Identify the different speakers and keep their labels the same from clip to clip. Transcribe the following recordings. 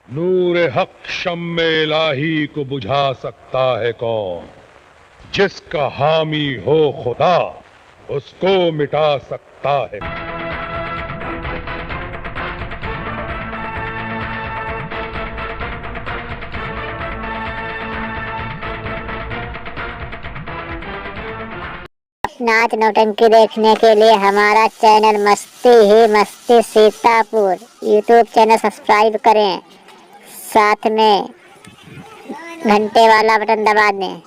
Speaker 1: नूर हक शम्मे इलाही को बुझा सकता है कौन? जिसका हामी हो खुदा उसको मिटा सकता है।
Speaker 2: नाच नौटंकी देखने के लिए हमारा चैनल मस्ती ही मस्ती सीतापुर यूट्यूब चैनल सब्सक्राइब करें, साथ में घंटे वाला बटन दबा दें,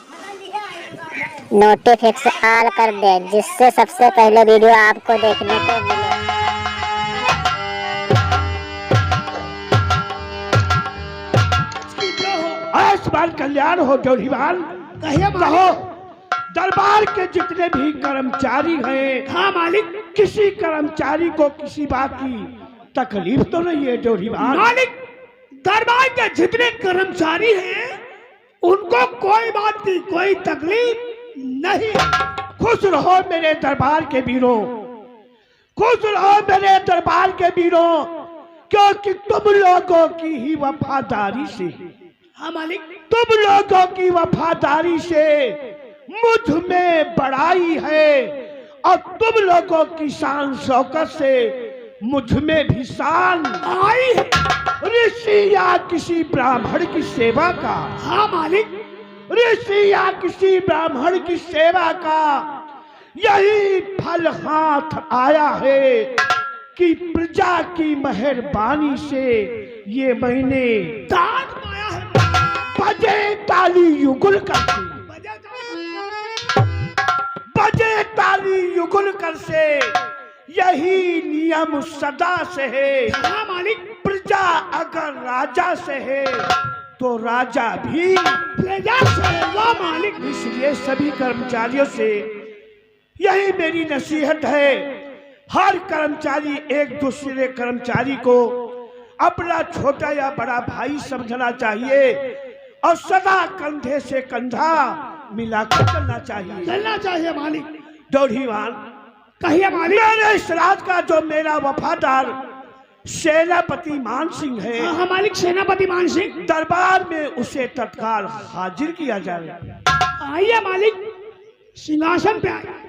Speaker 2: नोटिफिकेशन ऑल कर दें, जिससे सबसे पहले वीडियो आपको देखने को मिले।
Speaker 3: आयुष्मान कल्याण हो जोड़ीवान, कहो दरबार के जितने भी कर्मचारी हैं। हाँ मालिक। किसी कर्मचारी को किसी बात की तकलीफ तो नहीं है जोड़ीवान? मालिक, दरबार के जितने कर्मचारी हैं उनको कोई बात की कोई तकलीफ नहीं। खुश रहो मेरे दरबार के वीरों, खुश रहो मेरे दरबार के वीरों, क्योंकि तुम लोगों की ही वफादारी से, हाँ मालिक, तुम लोगों की वफादारी से मुझ में बड़ाई है और तुम लोगों की शान शौकत से मुझ में भी शान आई है। ऋषि या किसी ब्राह्मण की सेवा का, हाँ मालिक, ऋषि या किसी ब्राह्मण की सेवा का यही फल हाथ आया है कि प्रजा की मेहरबानी से ये मैंने दान पाया है। बजे ताली युगल करके, बजे ताली युगल कर से यही नियम सदा से है। हाँ मालिक। प्रजा अगर राजा से है तो राजा भी प्रजा से है। वाह मालिक। इसलिए सभी कर्मचारियों से यही मेरी नसीहत है, हर कर्मचारी एक दूसरे कर्मचारी को अपना छोटा या बड़ा भाई समझना चाहिए और सदा कंधे से कंधा मिलाकर चलना चाहिए मालिक। जोड़ीवान, कहिए मालिक। मेरे इस राज का जो मेरा वफादार सेनापति मान सिंह है, हाँ मालिक, सेनापति मान सिंह, दरबार में उसे तत्काल हाजिर किया जाए। आइए मालिक, सिंहासन पे आइए।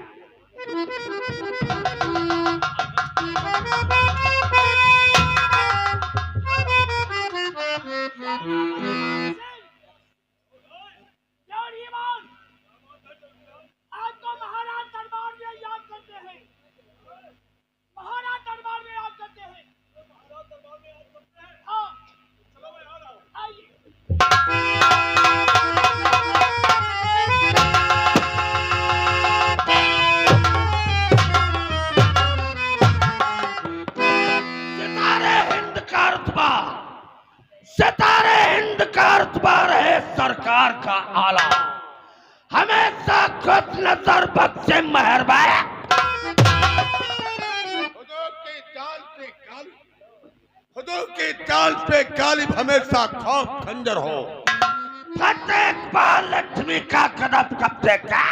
Speaker 3: सितारे हिंद का रुतबा रहे सरकार का आला, हमेशा खुद नजर बख्शे मेहरबान।
Speaker 4: खुदों की चाल पे गालिब हमेशा खौफ खंजर हो।
Speaker 3: फतेह इकबाल लक्ष्मी का कदम कब्जे का,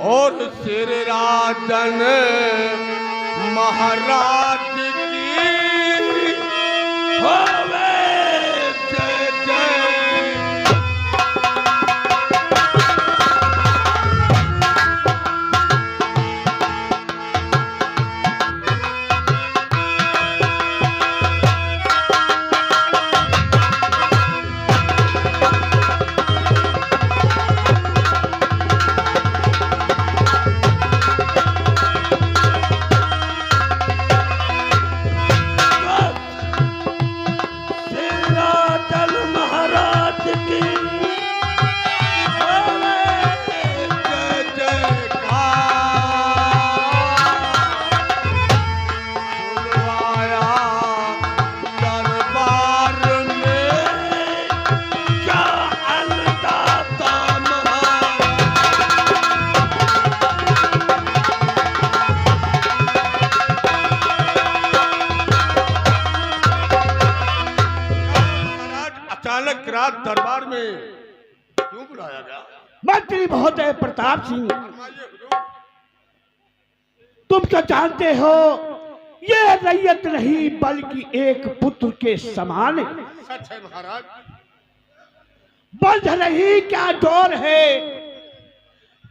Speaker 4: और सिर राजन महाराज की होवे जय जय। अचानक रात दरबार में क्यों बुलाया गया?
Speaker 3: मंत्री महोदय प्रताप सिंह, तुम तो जानते हो ये रैयत नहीं बल्कि एक पुत्र के समान है।
Speaker 4: सच है महाराज।
Speaker 3: बंध रही क्या डोर है,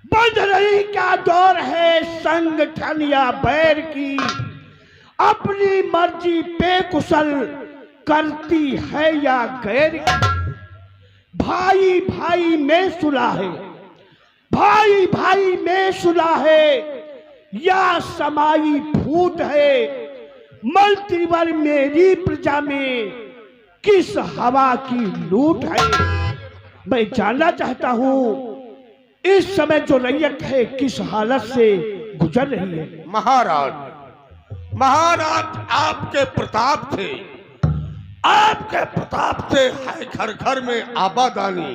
Speaker 3: बंध रही क्या डोर है संगठन या बैर की, अपनी मर्जी बेकुशल करती है या गैर की। भाई भाई में सुलह है, भाई भाई में सुलह है या समाई फूट है, मंत्रिवर मेरी प्रजा में किस हवा की लूट है। मैं जानना चाहता हूं इस समय जो रैयत है किस हालत से गुजर रही है।
Speaker 4: महाराज, महाराज आपके प्रताप थे, आपके प्रताप से है घर घर में आबादानी,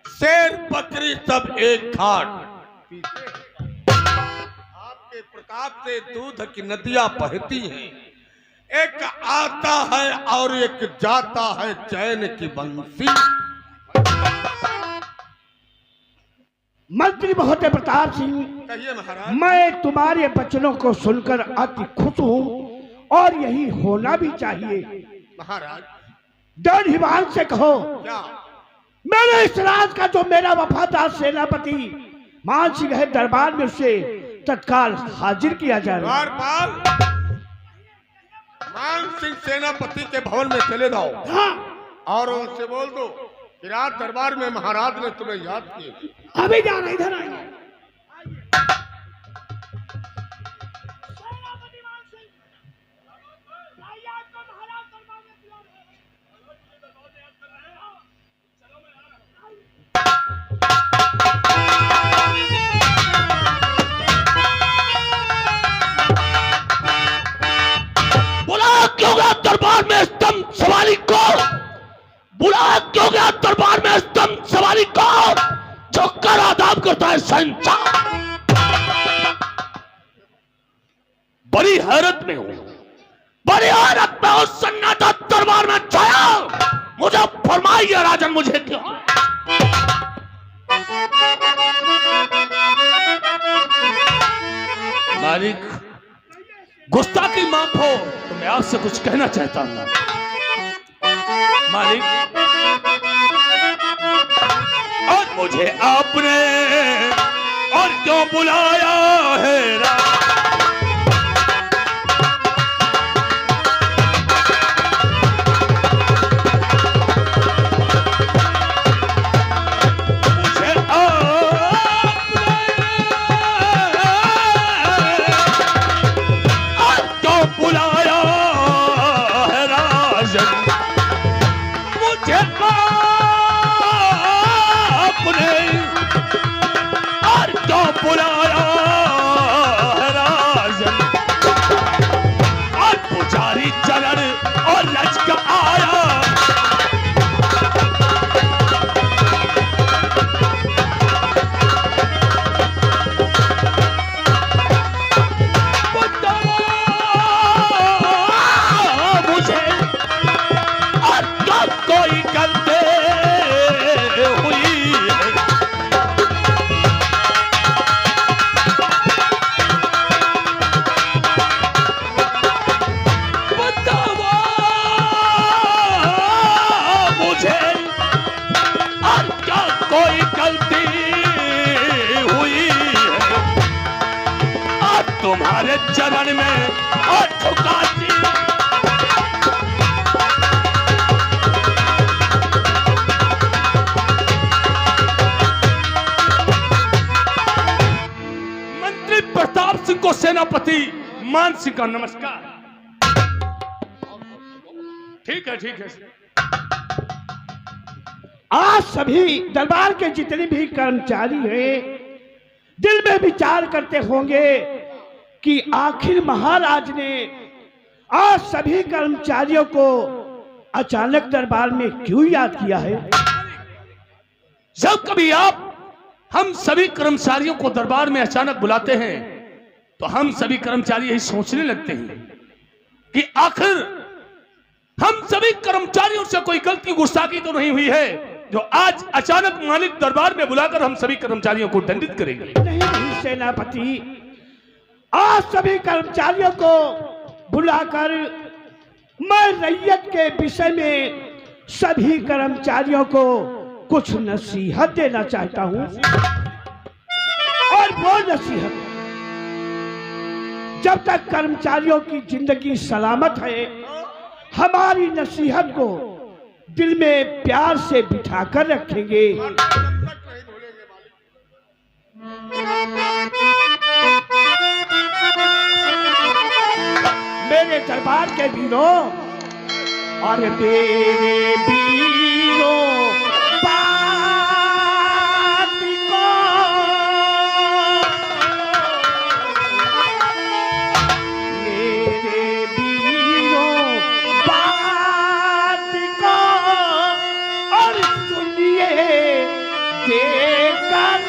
Speaker 4: शेर बकरी सब एक घाट पीते। आपके प्रताप से दूध की नदियां बहती हैं, एक आता है और एक जाता है चैन की बंसी।
Speaker 3: मंत्री महोदय प्रताप सिंह,
Speaker 4: कहिए महाराज।
Speaker 3: मैं तुम्हारे वचनों को सुनकर अति खुश हूं और यही होना भी चाहिए।
Speaker 4: महाराज
Speaker 3: दंडीवान से कहो
Speaker 4: क्या?
Speaker 3: मेरे इस राज का जो मेरा वफादार सेनापति मान सिंह है, दरबार में उसे तत्काल हाजिर किया जाए।
Speaker 4: द्वारपाल, मान सिंह सेनापति के भवन में चले जाओ।
Speaker 3: हाँ,
Speaker 4: और उनसे बोल दो कि रात दरबार में महाराज ने तुम्हें याद किया।
Speaker 3: अभी जा रहे, इधर आइए।
Speaker 5: बुला क्यों गया दरबार में स्तंभ सवारी को, बुला क्यों गया दरबार में स्तंभ सवारी को, जो कर आदाब करता है शहंशाह। बड़ी हैरत में हूं, बड़ी हैरत में हूं। सन्नाटा दरबार में छाया, मुझे फरमाइए राजन, मुझे क्यों? मालिक, गुस्ताखी माफ हो तो मैं आपसे कुछ कहना चाहता हूं। मालिक, और मुझे आपने और क्यों बुलाया है? बुलाया है राजन, और पुजारी चरण और लचका आया। मुझे और कब कोई गलती हुई है? कोई गलती हुई है? और तुम्हारे चरण में और झुकाती। मंत्री प्रताप सिंह को सेनापति मान सिंह का नमस्कार। ठीक है, ठीक है।
Speaker 3: आज सभी दरबार के जितने भी कर्मचारी हैं दिल में विचार करते होंगे कि आखिर महाराज ने आज सभी कर्मचारियों को अचानक दरबार में क्यों याद किया है।
Speaker 5: जब कभी आप हम सभी कर्मचारियों को दरबार में अचानक बुलाते हैं तो हम सभी कर्मचारी यही सोचने लगते हैं कि आखिर हम सभी कर्मचारियों से कोई गलती गुस्ताखी तो नहीं हुई है, जो आज अचानक मालिक दरबार में बुलाकर हम सभी कर्मचारियों को दंडित करेंगे।
Speaker 3: नहीं सेनापति, आज सभी कर्मचारियों को बुलाकर मैं रैयत के विषय में सभी कर्मचारियों को कुछ नसीहत देना चाहता हूं। और वो नसीहत, जब तक कर्मचारियों की जिंदगी सलामत है, हमारी नसीहत को दिल में प्यार से बिठाकर रखेंगे। मेरे दरबार के वीरों और मेरे वीरों, बात को मेरे वीरों, बात को और सुनिए देकर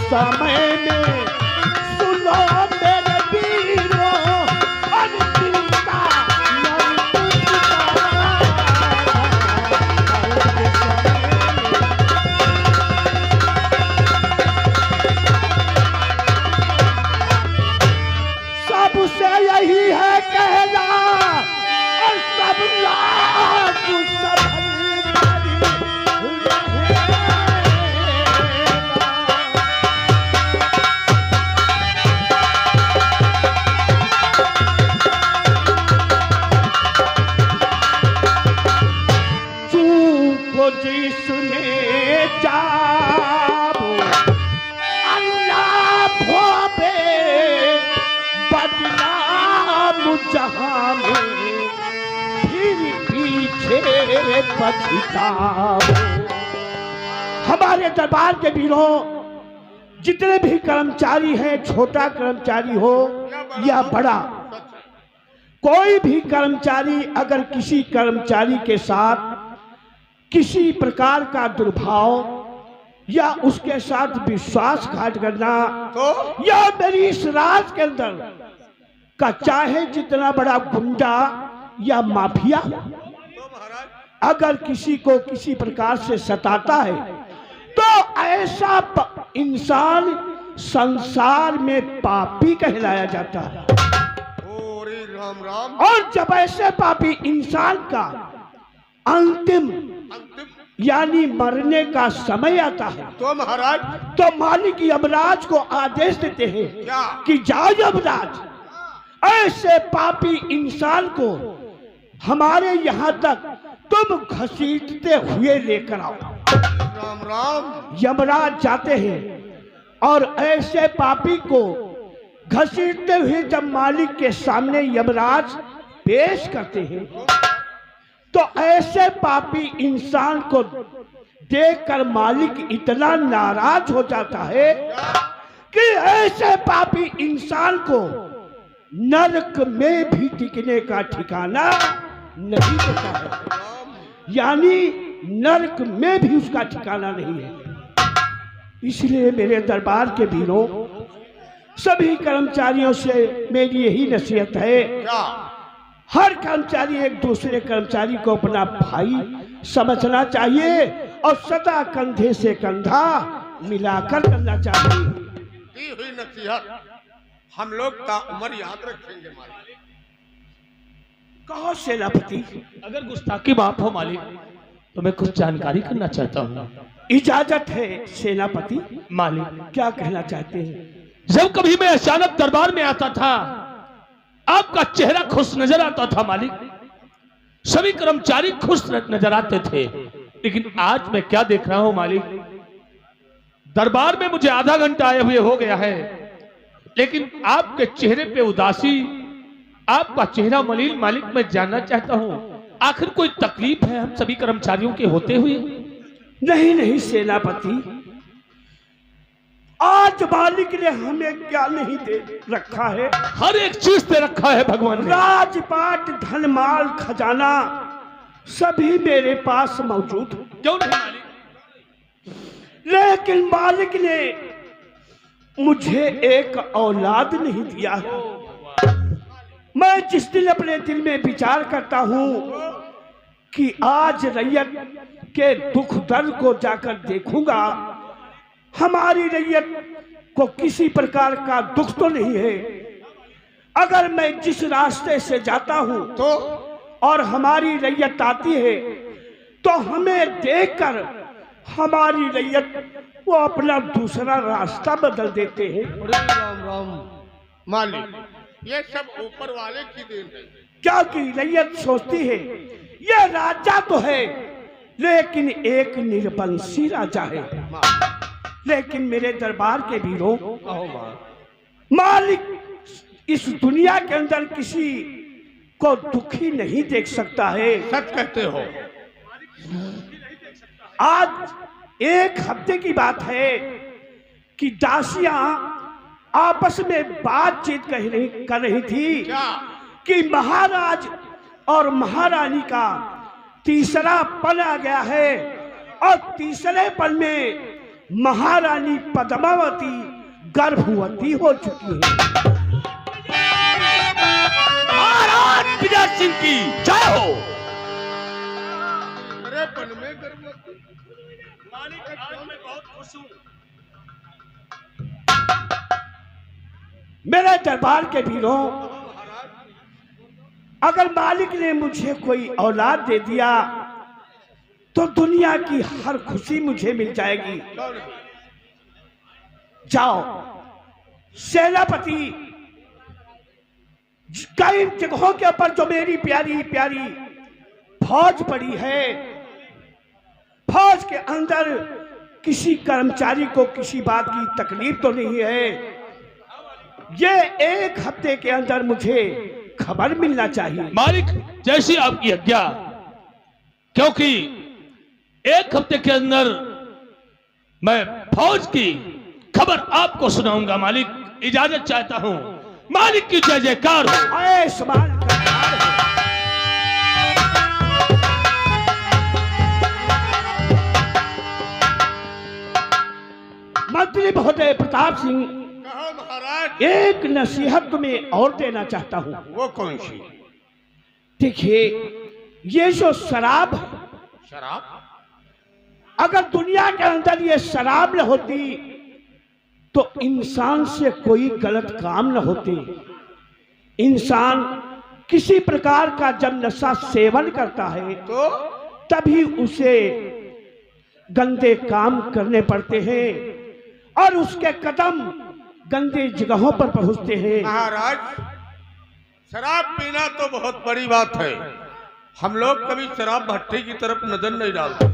Speaker 3: समय में सुनो मेरे वीरों, अंतिम का सबसे यही है कहना और सब लागू सब जिसने जाबो अल्लाह भोबे बदनाम जहां में फिर पीछे पछताओ। हमारे दरबार के वीरों, जितने भी कर्मचारी हैं, छोटा कर्मचारी हो या बड़ा, कोई भी कर्मचारी अगर किसी कर्मचारी के साथ किसी प्रकार का दुर्भाव या उसके साथ विश्वासघात करना
Speaker 4: तो
Speaker 3: या मेरी इस राज के अंदर का चाहे जितना बड़ा गुंडा या माफिया हो,
Speaker 4: तो महाराज
Speaker 3: अगर किसी को किसी प्रकार से सताता है तो ऐसा इंसान संसार में पापी कहलाया जाता है।
Speaker 4: ओरे राम राम।
Speaker 3: और जब ऐसे पापी इंसान का अंतिम
Speaker 4: अंतिम
Speaker 3: यानी मरने का समय आता है
Speaker 4: तो महाराज
Speaker 3: तो मालिक यमराज को आदेश देते हैं
Speaker 4: क्या?
Speaker 3: कि जाओ यमराज, ऐसे पापी इंसान को हमारे यहाँ तक तुम घसीटते हुए लेकर आओ।
Speaker 4: राम राम।
Speaker 3: यमराज जाते हैं और ऐसे पापी को घसीटते हुए जब मालिक के सामने यमराज पेश करते हैं तो ऐसे पापी इंसान को देखकर मालिक इतना नाराज हो जाता है कि ऐसे पापी इंसान को नरक में भी टिकने का ठिकाना नहीं देता है, यानी नरक में भी उसका ठिकाना नहीं है। इसलिए मेरे दरबार के वीरों, सभी कर्मचारियों से मेरी यही नसीहत है,
Speaker 4: क्या?
Speaker 3: हर कर्मचारी एक दूसरे कर्मचारी को अपना भाई समझना चाहिए और सदा कंधे से कंधा मिलाकर करना चाहिए।
Speaker 4: दी हुई नसीहत हम लोग का उम्र याद रखेंगे मालिक।
Speaker 3: कहो सेनापति,
Speaker 5: अगर गुस्ताखी माफ हो मालिक तो मैं कुछ जानकारी करना चाहता हूँ।
Speaker 3: इजाजत है सेनापति।
Speaker 5: मालिक,
Speaker 3: क्या कहना चाहते हैं?
Speaker 5: जब कभी मैं अचानक दरबार में आता था आपका चेहरा खुश नजर आता था मालिक, सभी कर्मचारी खुश नजर आते थे। लेकिन आज मैं क्या देख रहा हूं मालिक, दरबार में मुझे आधा घंटा आए हुए हो गया है लेकिन आपके चेहरे पे उदासी, आपका चेहरा मलिन मालिक। मैं जानना चाहता हूं आखिर कोई तकलीफ है हम सभी कर्मचारियों के होते हुए?
Speaker 3: नहीं नहीं सेनापति, आज मालिक ने हमें क्या नहीं दे रखा है?
Speaker 5: हर एक चीज दे रखा है भगवान ने।
Speaker 3: राजपाट, धन, माल, खजाना सभी मेरे पास मौजूद है।
Speaker 5: क्यों नहीं मालिक?
Speaker 3: लेकिन मालिक ने मुझे एक औलाद नहीं दिया है। मैं जिस दिन अपने दिल में विचार करता हूँ कि आज रैयत के दुख दर्द को जाकर देखूंगा, हमारी रैयत को किसी प्रकार का दुख तो नहीं है। अगर मैं जिस रास्ते से जाता हूँ
Speaker 4: तो
Speaker 3: और हमारी रैयत आती है तो हमें देखकर हमारी रैयत वो अपना दूसरा रास्ता बदल देते हैं।
Speaker 4: अरे राम राम। मालिक, ये सब ऊपर वाले की देन है।
Speaker 3: क्या कि रैयत सोचती है ये राजा तो है लेकिन एक निर्वंशी राजा है। लेकिन मेरे दरबार के वीरों, मालिक इस दुनिया के अंदर किसी को दुखी नहीं देख सकता है।
Speaker 4: सच कहते हो।
Speaker 3: आज एक हफ्ते की बात है कि दासियां आपस में बातचीत कर रही थी
Speaker 4: क्या?
Speaker 3: कि महाराज और महारानी का तीसरा पल आ गया है और तीसरे पल में महारानी पद्मावती गर्भवती हो चुकी है।
Speaker 5: महाराज विजय सिंह की जय हो।
Speaker 4: अरे पन में गर्भवती।
Speaker 5: मालिक, आज मैं बहुत खुश हूँ।
Speaker 3: मेरे दरबार के वीरों, अगर मालिक ने मुझे कोई औलाद दे दिया तो दुनिया की हर खुशी मुझे मिल जाएगी। जाओ सेनापति, कई जगहों के ऊपर जो मेरी प्यारी प्यारी फौज पड़ी है, फौज के अंदर किसी कर्मचारी को किसी बात की तकलीफ तो नहीं है। ये एक हफ्ते के अंदर मुझे खबर मिलना चाहिए।
Speaker 5: मालिक, जैसी आपकी आज्ञा, क्योंकि एक हफ्ते के अंदर मैं फौज की खबर आपको सुनाऊंगा। मालिक, इजाजत चाहता हूं। मालिक की जय जयकार हो।
Speaker 3: आयुष्मान मंत्री महोदय प्रताप सिंह,
Speaker 4: कहो महाराज।
Speaker 3: एक नसीहत तुम्हें और देना चाहता हूँ।
Speaker 4: वो कौन सी?
Speaker 3: देखिए, ये जो शराब है,
Speaker 4: शराब?
Speaker 3: अगर दुनिया के अंदर ये शराब न होती तो इंसान से कोई गलत काम न होते। इंसान किसी प्रकार का जब नशा सेवन करता है
Speaker 4: तो
Speaker 3: तभी उसे गंदे काम करने पड़ते हैं और उसके कदम गंदे जगहों पर पहुंचते हैं।
Speaker 4: महाराज, शराब पीना तो बहुत बड़ी बात है। हम लोग कभी शराब भट्टी की तरफ नजर नहीं डालते,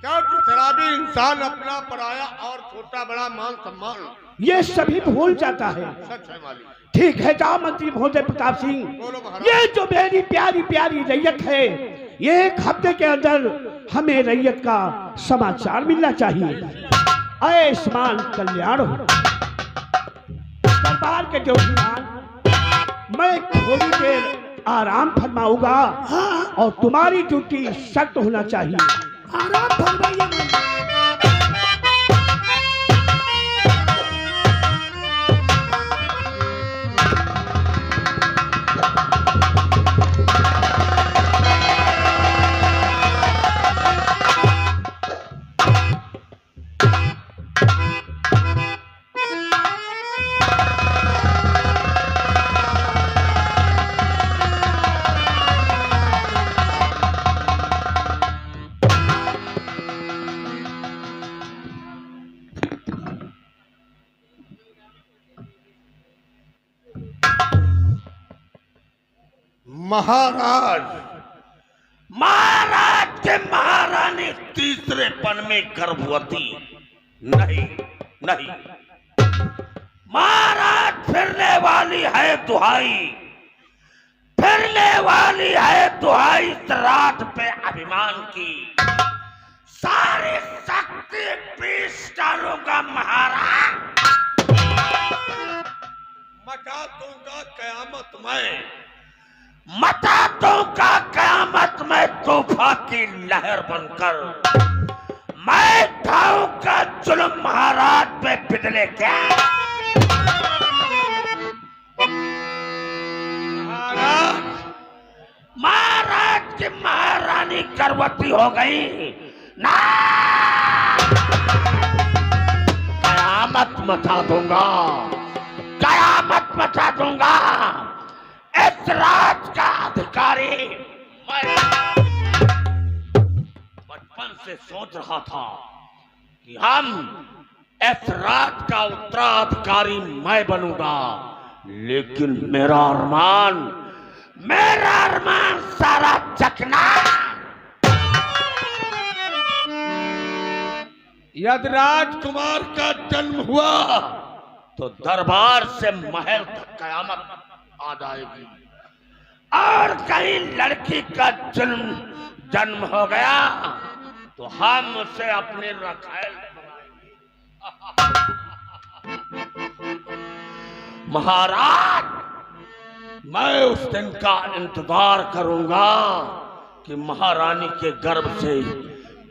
Speaker 4: क्योंकि शराबी इंसान अपना पराया और छोटा बड़ा मान सम्मान
Speaker 3: ये सभी भूल जाता है।
Speaker 4: सच है मालिक।
Speaker 3: ठीक है, जाओ मंत्री महोदय प्रताप सिंह,
Speaker 4: बोलो महाराज।
Speaker 3: ये जो मेरी प्यारी प्यारी रैयत है, ये एक हफ्ते के अंदर हमें रैयत का समाचार मिलना चाहिए। आयुष्मान कल्याण हो। दरबार के जोशीमान, मैं थोड़ी देर आराम फरमाऊंगा। हाँ। और तुम्हारी ड्यूटी सख्त होना चाहिए। आराम फरमाइए।
Speaker 4: महाराज, महाराज के महारानी तीसरे पन में गर्भवती नहीं नहीं। महाराज फिरने वाली है दुहाई, फिरने वाली है दुहाई रात पे अभिमान की। सारी शक्ति पीस डालूंगा महाराज, मचा दूंगा कयामत में, मचा दूंगा कयामत में तूफान की लहर बनकर। मैं ढाऊंगा जुल्म महाराज पे पिघले क्या। महाराज, महाराज की महारानी गर्भवती हो गई ना, कयामत मचा दूंगा, कयामत मचा दूंगा। इस राज का अधिकारी मैं बचपन से सोच रहा था कि हम इस राज का उत्तराधिकारी मैं बनूंगा, लेकिन मेरा अरमान सारा चकना। यदि राजकुमार का जन्म हुआ तो दरबार से महल तक कयामत आ जाएगी, और कहीं लड़की का जन्म हो गया तो हम उसे अपने रखैल बनाएंगे। महाराज, मैं उस दिन का इंतजार करूंगा कि महारानी के गर्भ से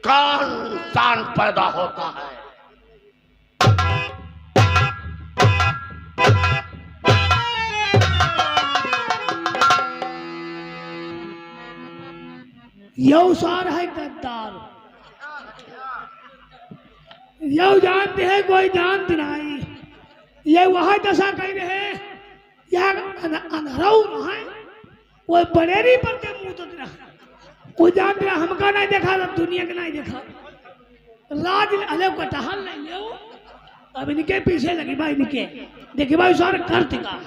Speaker 4: कौन संतान पैदा होता है।
Speaker 6: यौ सार है गद्दार, यौ जानते हैं कोई जानते नहीं। ये वह दशा कह रहे यहाँ अनहराऊ है, वो बनेरी पर के मुंह तो कोई जानते रहा, हमका नहीं देखा, दुनिया का नहीं देखा। राज अलग कटहल नहीं ले, अब इनके पीछे लगी भाई, इनके देखिए भाई सारे करते का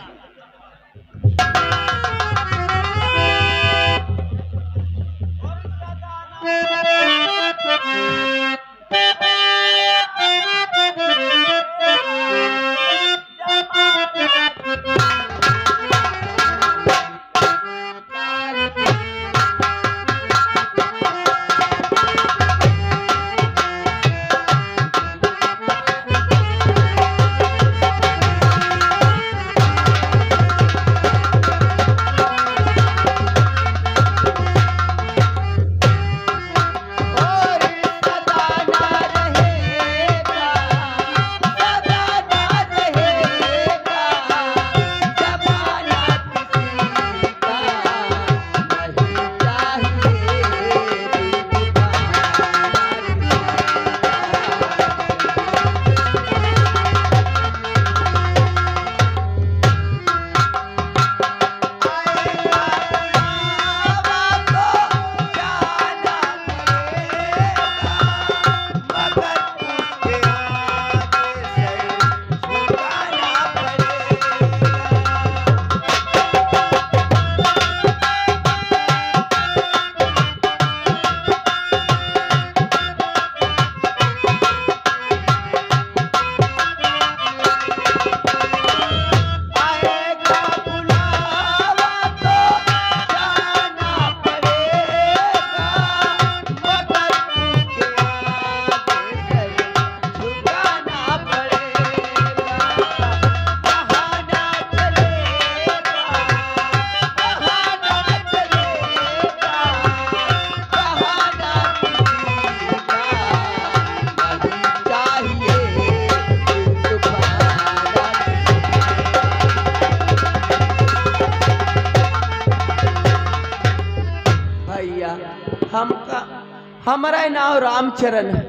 Speaker 7: हमारा नाम रामचरण है।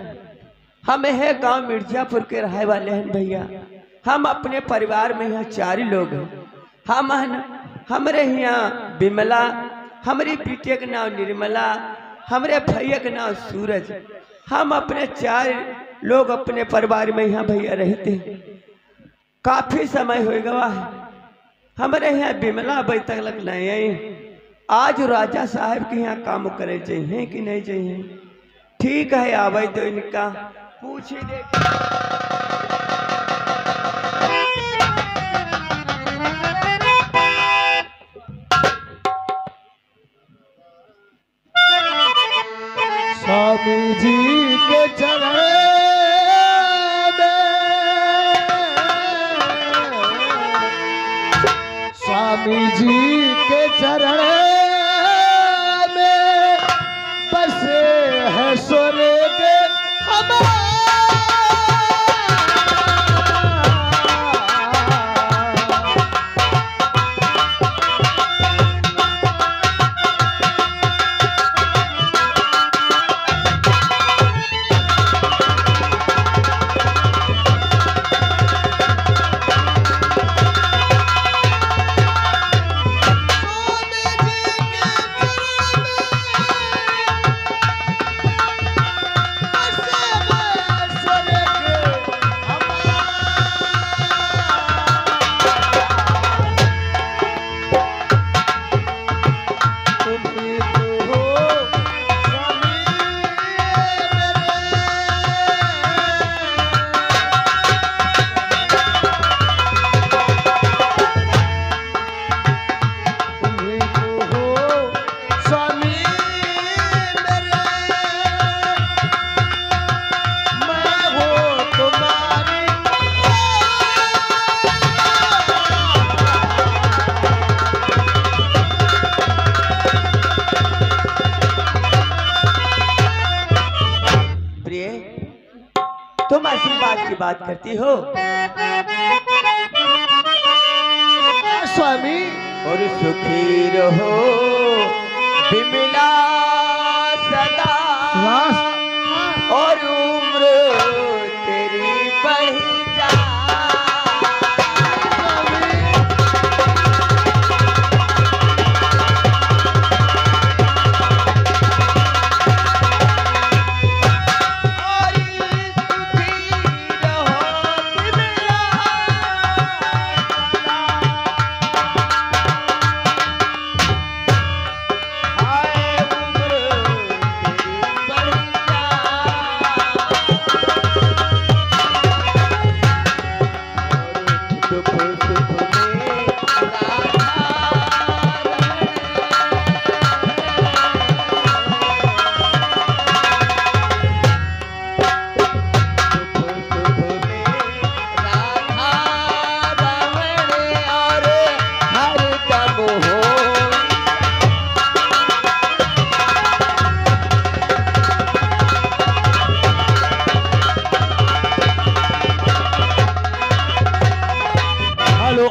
Speaker 7: हम है गांव मिर्जापुर के रहे वाले हैं भैया। हम अपने परिवार में यहाँ 4 लोग हैं। हम हमारे यहाँ बिमला, हमारी बेटे का नाम निर्मला, हमारे भैया का नाम सूरज। हम अपने 4 लोग अपने परिवार में यहाँ भैया रहते हैं। काफी समय हो गया है। हमारे यहाँ बिमला अभी तक लग नहीं आई। आज राजा साहब के यहाँ काम करे चाहिए कि नहीं चाहिए? ठीक है, आवे तो इनका पूछ ही दे।
Speaker 3: स्वामी जी के चरण में, स्वामी जी के चरण में बसे है स्वर्ग हमारा।
Speaker 7: तुम आशीर्वाद की बात करती हो
Speaker 3: स्वामी।
Speaker 7: और सुखी रहो बिमला सदा, और उम्र तेरी बढ़ी जा।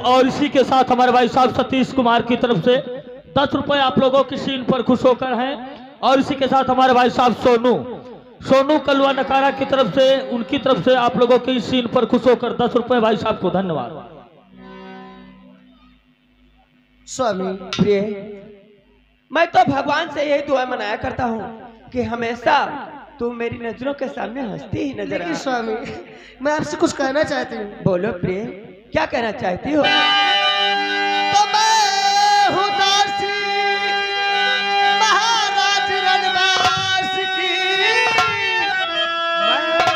Speaker 5: और इसी के साथ हमारे भाई साहब सतीश कुमार की तरफ से 10 रुपए आप लोगों की सीन पर खुश होकर हैं। और इसी के साथ हमारे भाई साहब सोनू कलवा नकारा की तरफ से, उनकी तरफ से आप लोगों की सीन पर खुश होकर 10 रुपए भाई साहब को धन्यवाद।
Speaker 7: स्वामी प्रिय, मैं तो भगवान से यही दुआ मनाया करता हूँ कि हमेशा तुम मेरी नजरों के सामने हंसती ही नजर आए।
Speaker 3: स्वामी मैं आपसे कुछ कहना चाहती हूँ।
Speaker 7: बोलो प्रिय, क्या कहना चाहती हो?
Speaker 3: तो मैं हूँ दासी महाराज रणवास की, मैं हूँ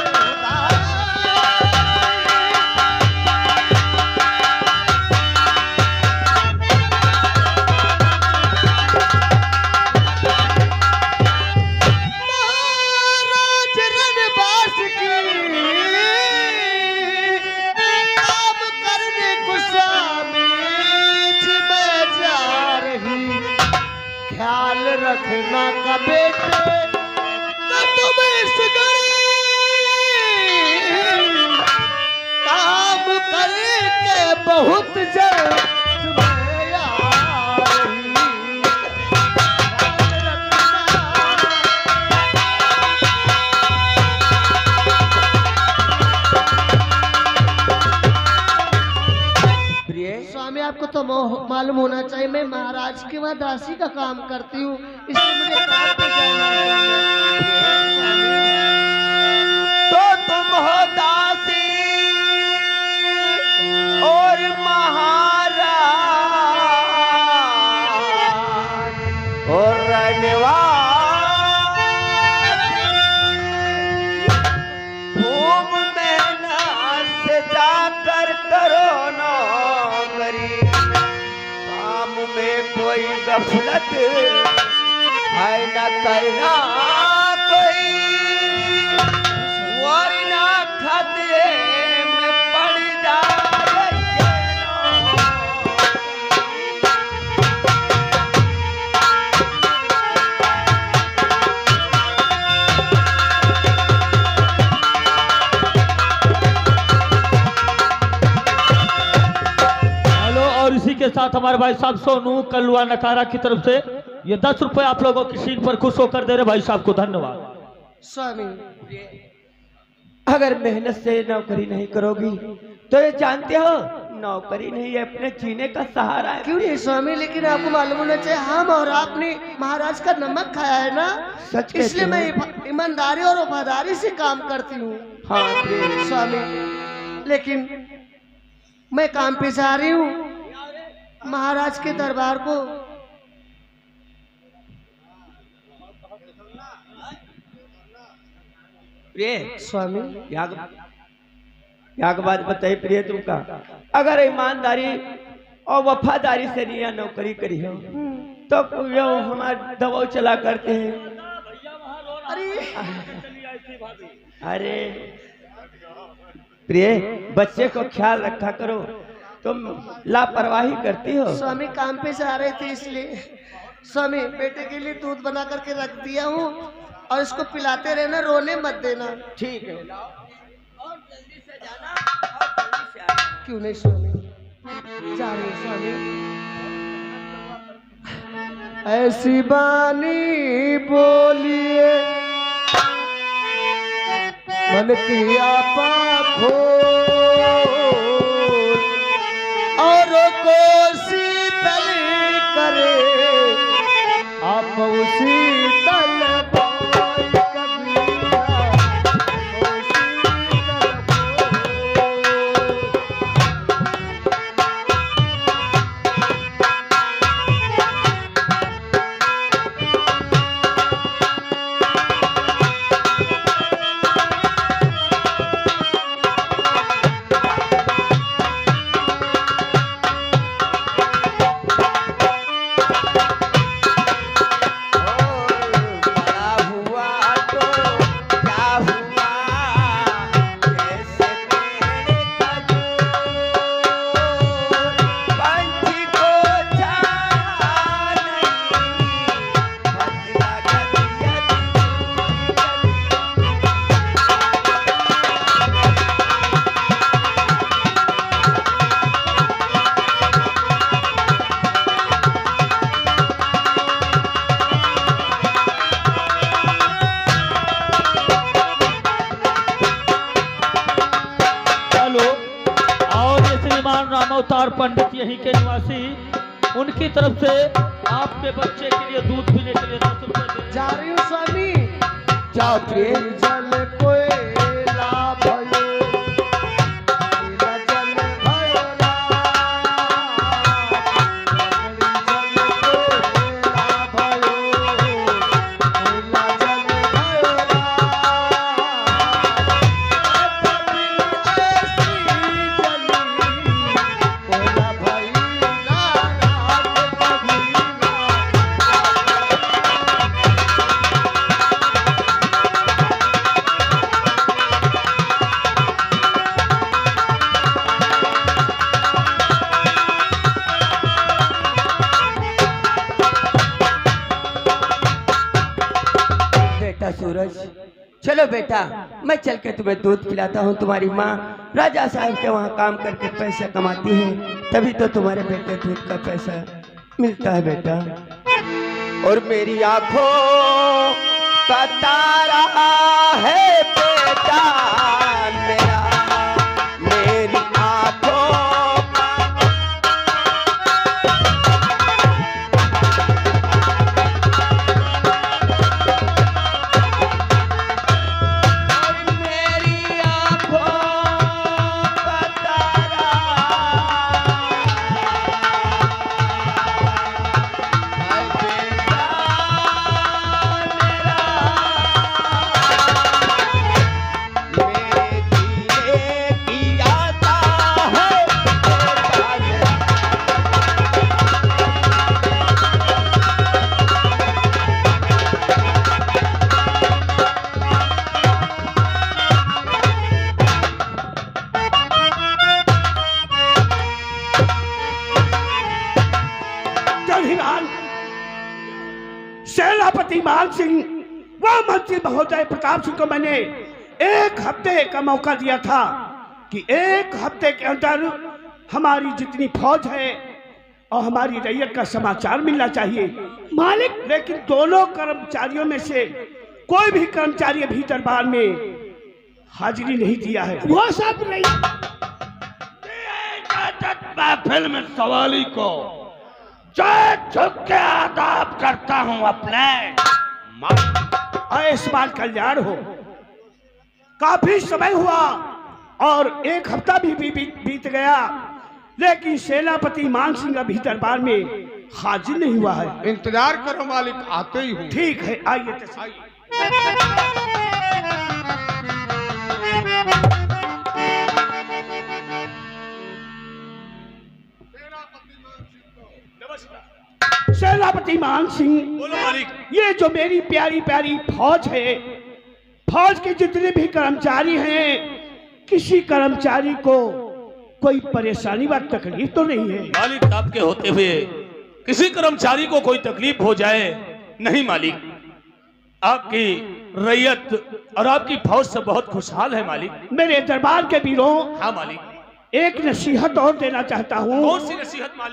Speaker 3: महाराज रणवास की। ख्याल रखना का बेटे तो तुम इस घड़ी काम करके बहुत जल्द तुम्हें आ रही।
Speaker 8: स्वामी आपको तो मालूम होना चाहिए मैं महाराज के वहाँ दासी का काम करती हूँ, इसलिए मुझे काम पे जाना है।
Speaker 7: तो तुम हो दासी और महाराज और खूब मेहनत से जाकर करो नौकरी, काम में कोई गफलत है न करना कोई, वरना खतरे में पड़ जाएगा।
Speaker 5: हेलो, और इसी के साथ हमारे भाई साहब सोनू कलुआ नकारा की तरफ से ये 10 रुपए आप लोगों की सीट पर खुश होकर दे रहे भाई साहब को, धन्यवाद।
Speaker 8: स्वामी
Speaker 7: अगर मेहनत से नौकरी नहीं करोगी तो ये जानते हो नौकरी नहीं है अपने जीने का सहारा है।
Speaker 8: क्यों नहीं स्वामी, लेकिन आपको मालूम होना चाहिए हम और आपने महाराज का नमक खाया है ना,
Speaker 7: सच
Speaker 8: इसलिए मैं ईमानदारी और वफादारी से काम करती हूँ।
Speaker 7: हाँ प्रिय।
Speaker 8: स्वामी, लेकिन मैं काम पे जा रही हूँ महाराज के दरबार को।
Speaker 7: प्रिय
Speaker 8: स्वामी
Speaker 7: यहाँ बात बताइए प्रिय तुमका, अगर ईमानदारी और वफादारी से नहीं नौकरी करी हो तो यो हमारे दबाव चला करते हैं। अरे प्रिय बच्चे को ख्याल रखा करो, तुम लापरवाही करती हो।
Speaker 8: स्वामी काम पे जा रहे थे इसलिए स्वामी बेटे के लिए दूध बना करके रख दिया हूँ और इसको पिलाते रहना, रोने मत देना।
Speaker 7: ठीक है।
Speaker 8: क्यों नहीं स्वामी, जा रही है स्वामी। ऐसी बानी बोलिए मन की आपा खोल और को शीतल करे आप उसी तल
Speaker 5: रामावतार पंडित यहीं के निवासी, उनकी तरफ से आपके बच्चे के लिए दूध पीने के लिए 10 रुपए
Speaker 8: जा रही हूँ स्वामी।
Speaker 7: जाओ प्रिय।
Speaker 8: जल कोयला भयो
Speaker 7: सूरज, चलो बेटा मैं चल के तुम्हें दूध पिलाता हूँ। तुम्हारी माँ राजा साहब के वहाँ काम करके पैसे कमाती है, तभी तो तुम्हारे बेटे दूध का पैसा मिलता है बेटा। और मेरी आंखों का तारा है बेटा मेरा, मेरी आंखों का
Speaker 3: सेनापति मान सिंह व मंत्री महोदय प्रताप सिंह को मैंने 1 हफ्ते का मौका दिया था कि 1 हफ्ते के अंदर हमारी जितनी फौज है और हमारी रैयत का समाचार मिलना चाहिए
Speaker 6: मालिक।
Speaker 3: लेकिन दोनों कर्मचारियों में से कोई भी कर्मचारी अभी दरबार में हाजिरी नहीं दिया है।
Speaker 6: वो सब नहीं।
Speaker 4: महफिल में सवाली को जय झुक के आदाब करता हूं अपने।
Speaker 3: आयुष्मान कल्याण हो। काफी समय हुआ और 1 हफ्ता भी बीत गया, लेकिन सेनापति मान सिंह अभी दरबार में हाजिर नहीं हुआ है।
Speaker 4: इंतजार करो मालिक, आते ही हूँ।
Speaker 3: ठीक है, आइए तशरीफ। सेनापति मान सिंह,
Speaker 5: बोलो मालिक।
Speaker 3: ये जो मेरी प्यारी प्यारी फौज है, फौज के जितने भी कर्मचारी हैं, किसी कर्मचारी को कोई परेशानी व तकलीफ तो नहीं है?
Speaker 5: मालिक, आपके होते हुए किसी कर्मचारी को कोई तकलीफ हो जाए नहीं मालिक। आपकी रैयत और आपकी फौज से बहुत खुशहाल है मालिक।
Speaker 3: मेरे दरबार के वीरों,
Speaker 5: हाँ मालिक।
Speaker 3: एक नसीहत और देना चाहता हूँ।
Speaker 5: कौन सी नसीहत मालिक?